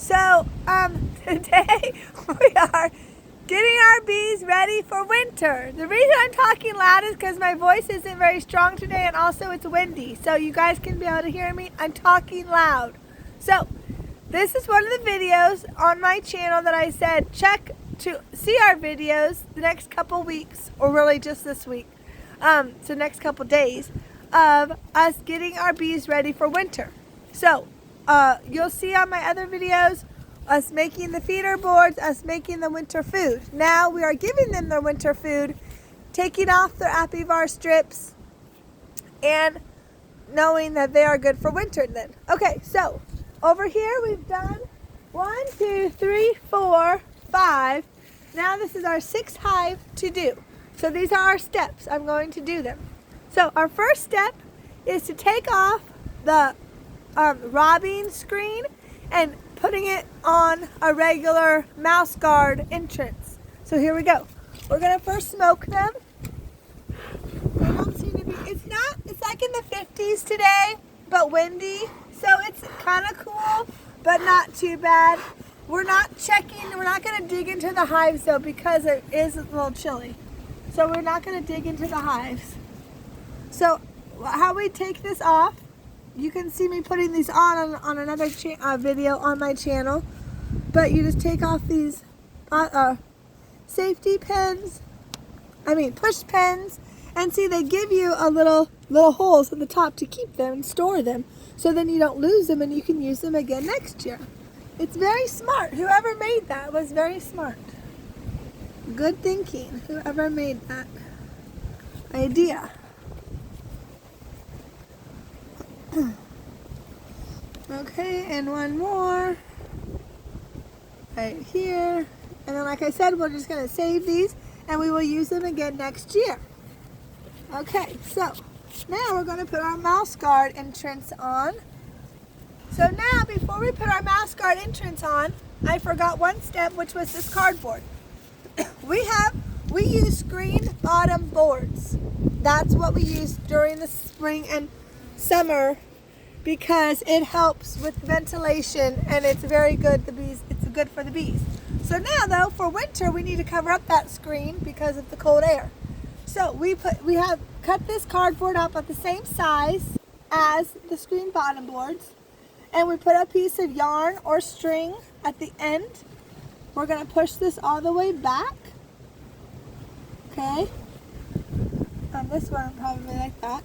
So, today we are getting our bees ready for winter. The reason I'm talking loud is because my voice isn't very strong today, and also it's windy. So you guys can be able to hear me. I'm talking loud. So, this is one of the videos on my channel that I said check to see our videos the next couple weeks, or really just this week. So next couple days of us getting our bees ready for winter. So, you'll see on my other videos us making the feeder boards, us making the winter food. Now we are giving them their winter food, taking off their Apivar strips, and knowing that they are good for winter then. Okay, so over here we've done 1, 2, 3, 4, 5. Now this is our 6th hive to do. So these are our steps. I'm going to do them. So our first step is to take off the robbing screen and putting it on a regular mouse guard entrance. So here we go. We're gonna first smoke them. They don't seem to be, it's like in the 50s today, but windy. So it's kind of cool, but not too bad. We're not gonna dig into the hives though, because it is a little chilly. So we're not gonna dig into the hives. So how we take this off, you can see me putting these on another video on my channel, but you just take off these safety pins, push pins, and see they give you a little holes at the top to keep them and store them, so then you don't lose them and you can use them again next year. It's very smart. Whoever made that was very smart. Good thinking, whoever made that idea. Okay, and one more right here. And then like I said, we're just going to save these and we will use them again next year. Okay, so now we're going to put our mouse guard entrance on. So now before we put our mouse guard entrance on, I forgot one step, which was this cardboard. We use screen bottom boards. That's what we use during the spring and summer, because it helps with ventilation and it's very good. It's good for the bees. So now though, for winter, we need to cover up that screen because of the cold air. So we have cut this cardboard up at the same size as the screen bottom boards, and we put a piece of yarn or string at the end. We're going to push this all the way back. Okay. On this one, probably like that.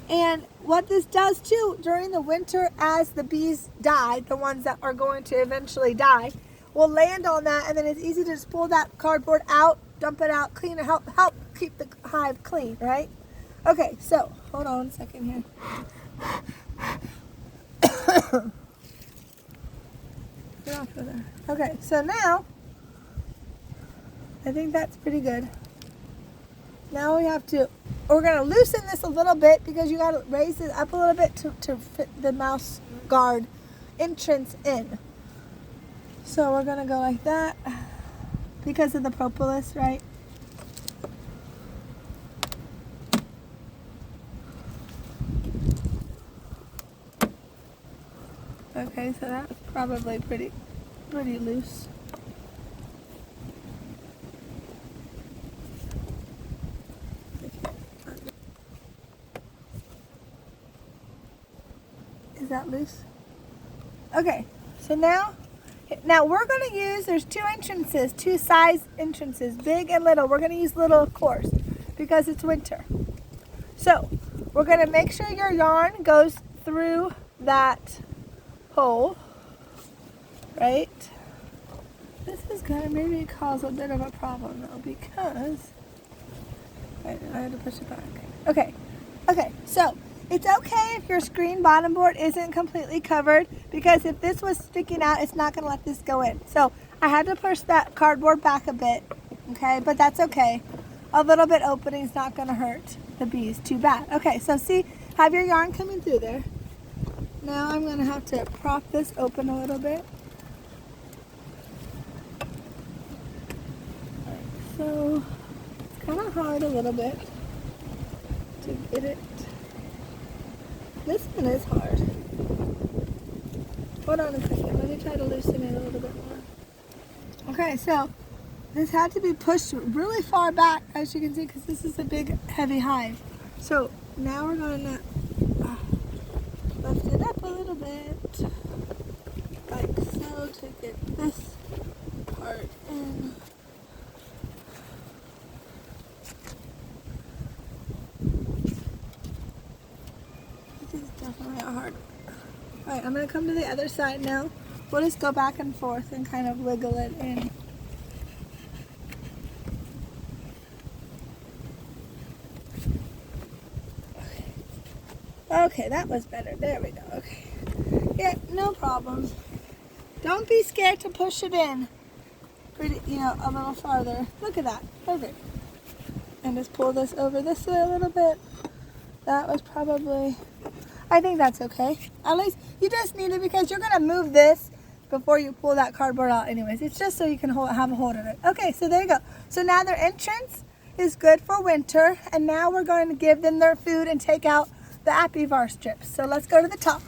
And what this does too, during the winter, as the bees die, the ones that are going to eventually die, will land on that, and then it's easy to just pull that cardboard out, dump it out, clean it, help keep the hive clean, right? Okay, so hold on a second here. Get off of there. Okay, so now I think that's pretty good. Now we're going to loosen this a little bit, because you got to raise it up a little bit to fit the mouse guard entrance in. So we're going to go like that because of the propolis, right? Okay, so that's probably pretty loose. Is that loose? Okay, so now we're going to use, there's two size entrances, big and little. We're going to use little, of course, because it's winter. So we're going to make sure your yarn goes through that hole, right? This is going to maybe cause a bit of a problem though, because I had to push it back. Okay, so it's okay if your screen bottom board isn't completely covered, because if this was sticking out, it's not going to let this go in. So I had to push that cardboard back a bit, okay, but that's okay. A little bit opening is not going to hurt the bees too bad. Okay, so see, have your yarn coming through there. Now I'm going to have to prop this open a little bit. So it's kind of hard a little bit to get it. This one is hard. Hold on a second. Let me me try to loosen it a little bit more. Okay, so this had to be pushed really far back, as you can see, because this is a big, heavy hive. So now we're going to lift it up a little bit, like so, to get this part in. This is definitely a hard one. Alright, I'm going to come to the other side now. We'll just go back and forth and kind of wiggle it in. Okay, that was better. There we go. Okay. Yeah, no problem. Don't be scared to push it in. Pretty, a little farther. Look at that. Perfect. And just pull this over this way a little bit. That was probably, I think that's okay. At least you just need it because you're going to move this before you pull that cardboard out anyways. It's just so you can have a hold of it. Okay, so there you go. So now their entrance is good for winter, and now we're going to give them their food and take out the apivar strips. So let's go to the top.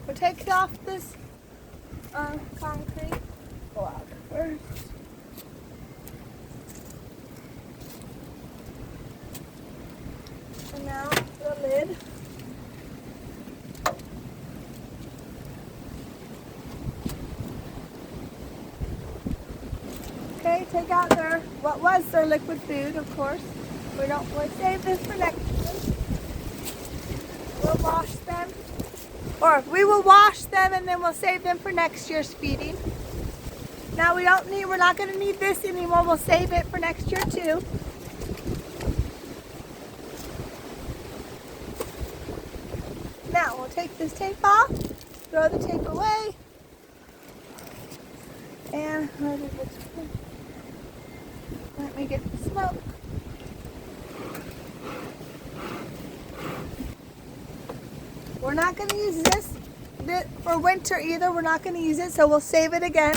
We'll take off this concrete block first. And now the lid. Okay, take out what was their liquid food, of course. We'll save this for next year. We'll wash them. Or we will wash them and then we'll save them for next year's feeding. Now we're not going to need this anymore. We'll save it for next year too. Now we'll take this tape off, throw the tape away, and let me get the smoke. We're not going to use this for winter either. We're not going to use it, so we'll save it again.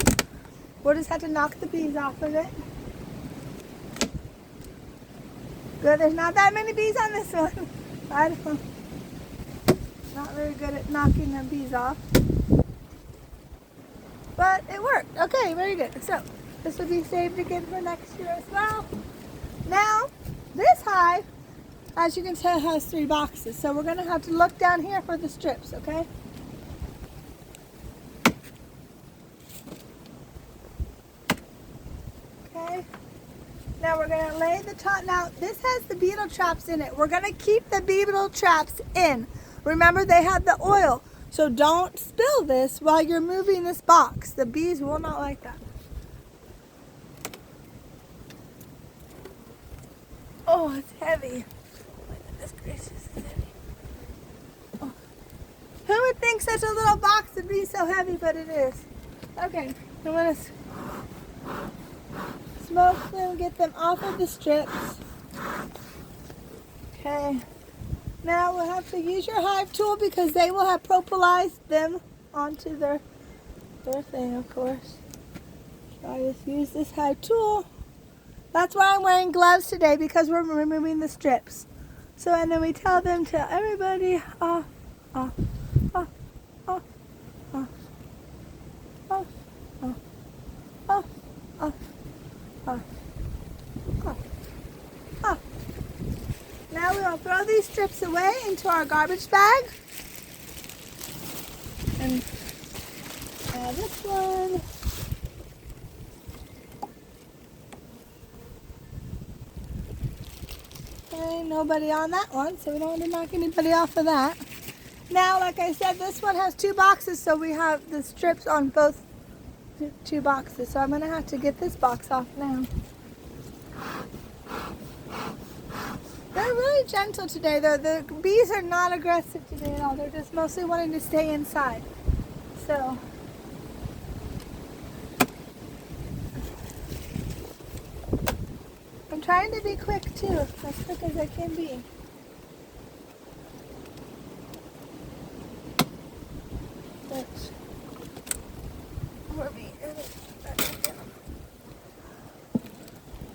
We'll just have to knock the bees off of it. Good, there's not that many bees on this one. I don't, not very good at knocking the bees off. But it worked. Okay, very good. So this will be saved again for next year as well. Now, this hive, as you can tell, has 3 boxes. So we're going to have to look down here for the strips, okay? Okay. Now we're going to lay the top. Now, this has the beetle traps in it. We're going to keep the beetle traps in. Remember, they have the oil. So don't spill this while you're moving this box. The bees will not like that. Oh, it's heavy. Goodness gracious, it's heavy. Oh. Who would think such a little box would be so heavy, but it is. Okay, I'm going to smoke them, get them off of the strips. Okay. Now we'll have to use your hive tool because they will have propolized them onto their thing, of course. So I just use this hive tool. That's why I'm wearing gloves today, because we're removing the strips. So, and then we tell them to everybody off, off, off, off, off, off, off, off, off, off, off, off. Now we will throw these strips away into our garbage bag. And this one. Okay, nobody on that one, so we don't want to knock anybody off of that. Now, like I said, this one has 2 boxes, so we have the strips on both 2 boxes. So I'm going to have to get this box off now. They're really gentle today, though. The bees are not aggressive today at all. They're just mostly wanting to stay inside. So, I'm trying to be quick, too. As quick as I can be. But, for me,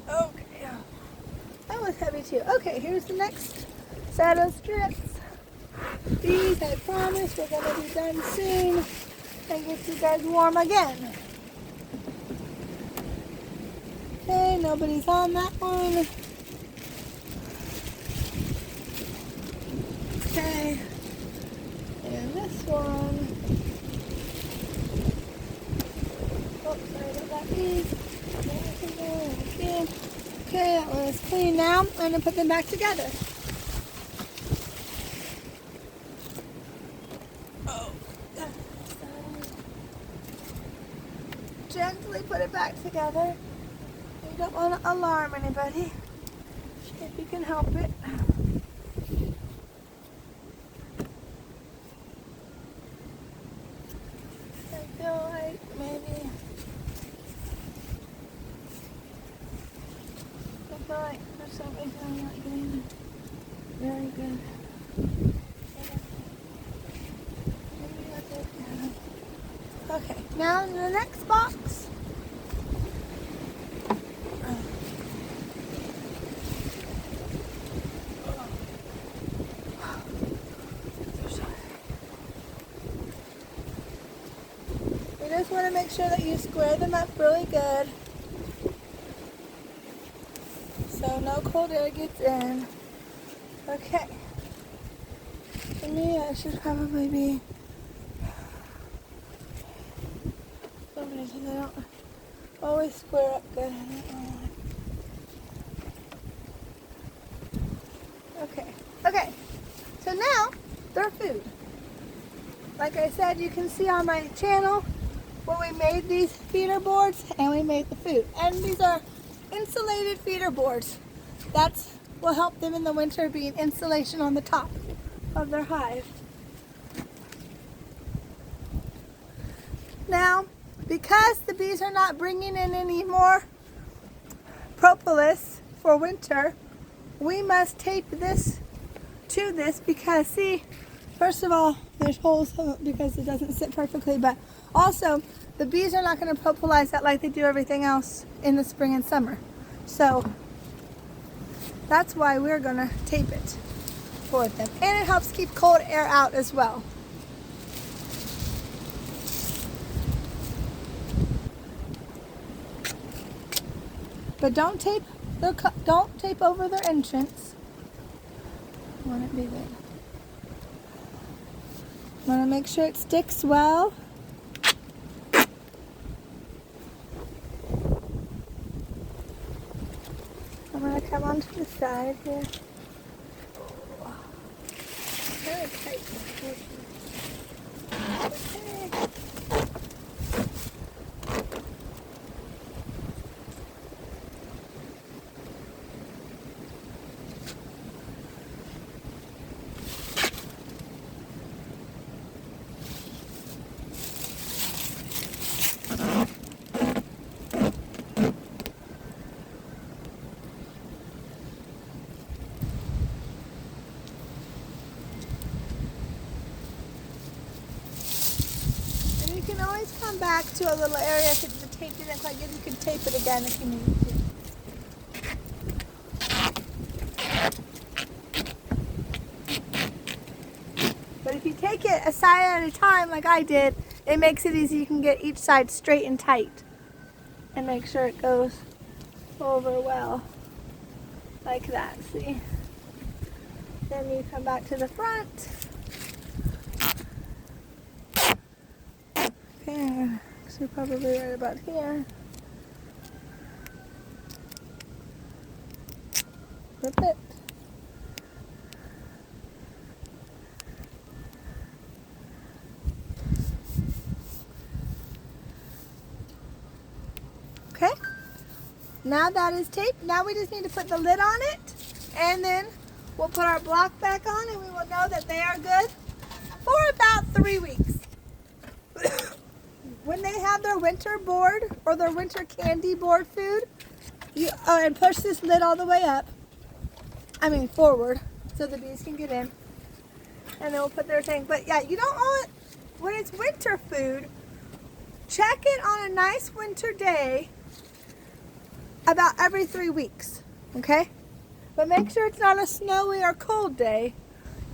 okay. That was heavy too. Okay, here's the next set of strips. bees. I promise we're going to be done soon and get you guys warm again. Okay, nobody's on that one. Okay, and this one. Oh, sorry about that, bees. Okay, that one is clean now. I'm going to put them back together. Oh, gently put it back together. You don't want to alarm anybody, if you can help it. I feel like maybe, I feel like for some reason I'm not doing very good. Okay, now in the next box. You just want to make sure that you square them up really good so no cold air gets in. Okay. For me, I should probably be. Somebody said I don't always square up good. I don't know why. Okay. Okay. So now they're food. Like I said, you can see on my channel where we made these feeder boards and we made the food. And these are insulated feeder boards. That's will help them in the winter, being insulation on the top of their hive. Now, because the bees are not bringing in any more propolis for winter, we must tape this to this because, see, first of all, there's holes because it doesn't sit perfectly, but also the bees are not going to propolize that like they do everything else in the spring and summer. So that's why we're going to tape it for them. And it helps keep cold air out as well. But don't tape over their entrance. Want it to be there. Want to make sure it sticks well. I'm going to come onto the side here. Very tight. Okay. You can always come back to a little area if the tape didn't quite good. You can tape it again if you need to. But if you take it a side at a time like I did, it makes it easy. You can get each side straight and tight and make sure it goes over well like that, see? Then you come back to the front. Okay, so probably right about here. Flip it. Okay, now that is taped. Now we just need to put the lid on it, and then we'll put our block back on, and we will know that they are good for about 3 weeks. When they have their winter board or their winter candy board food, and push this lid all the way up, forward, so the bees can get in, and then we'll put their thing. But yeah, you don't want, when it's winter food, check it on a nice winter day about every 3 weeks, okay? But make sure it's not a snowy or cold day,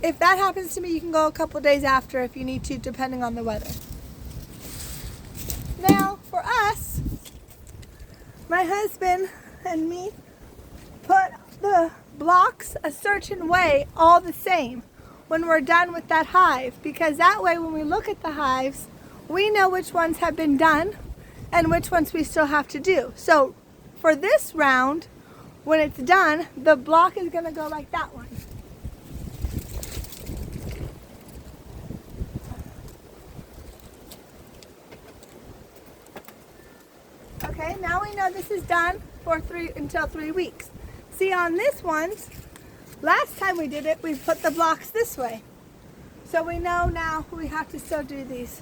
If that happens to me, you can go a couple days after if you need to, depending on the weather. Now, for us, my husband and me put the blocks a certain way, all the same, when we're done with that hive, because that way when we look at the hives, we know which ones have been done and which ones we still have to do. So for this round, when it's done, the block is going to go like that one. Okay, now we know this is done for until 3 weeks. See, on this one, last time we did it, we put the blocks this way. So we know now we have to still do these.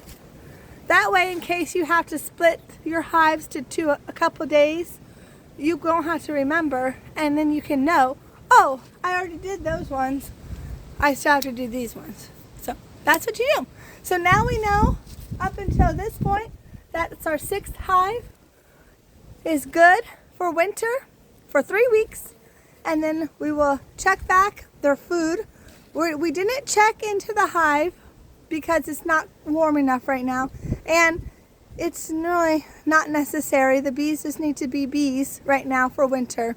That way, in case you have to split your hives to a couple days, you don't have to remember, and then you can know, oh, I already did those ones. I still have to do these ones. So that's what you do. So now we know up until this point that it's our 6th hive is good for winter for 3 weeks, and then we will check back their food. We didn't check into the hive because it's not warm enough right now, and it's really not necessary. The bees just need to be bees right now for winter.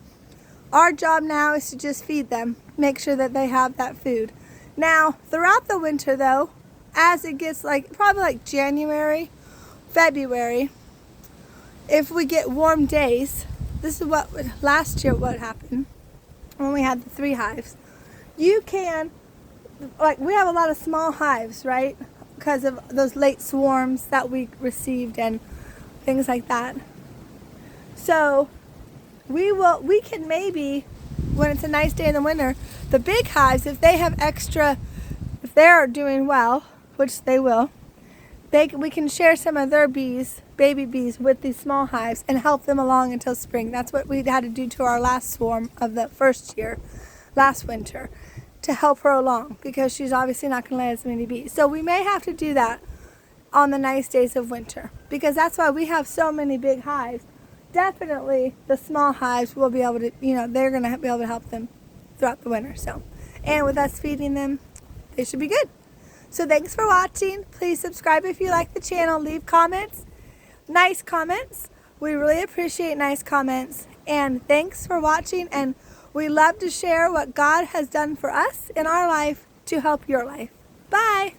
Our job now is to just feed them, make sure that they have that food. Now, throughout the winter though, as it gets probably like January, February, if we get warm days, this is what last year what happened when we had the 3 hives. You can, we have a lot of small hives, right? Because of those late swarms that we received and things like that. So we can maybe, when it's a nice day in the winter, the big hives, if they have extra, if they're doing well, which they will, we can share some of their bees, baby bees, with these small hives and help them along until spring. That's what we had to do to our last swarm of the first year, last winter, to help her along, because she's obviously not going to lay as many bees. So we may have to do that on the nice days of winter, because that's why we have so many big hives. Definitely the small hives will be able to, they're going to be able to help them throughout the winter. So, and with us feeding them, they should be good. So thanks for watching. Please subscribe if you like the channel. Leave comments, nice comments. We really appreciate nice comments. And thanks for watching. And we love to share what God has done for us in our life to help your life. Bye.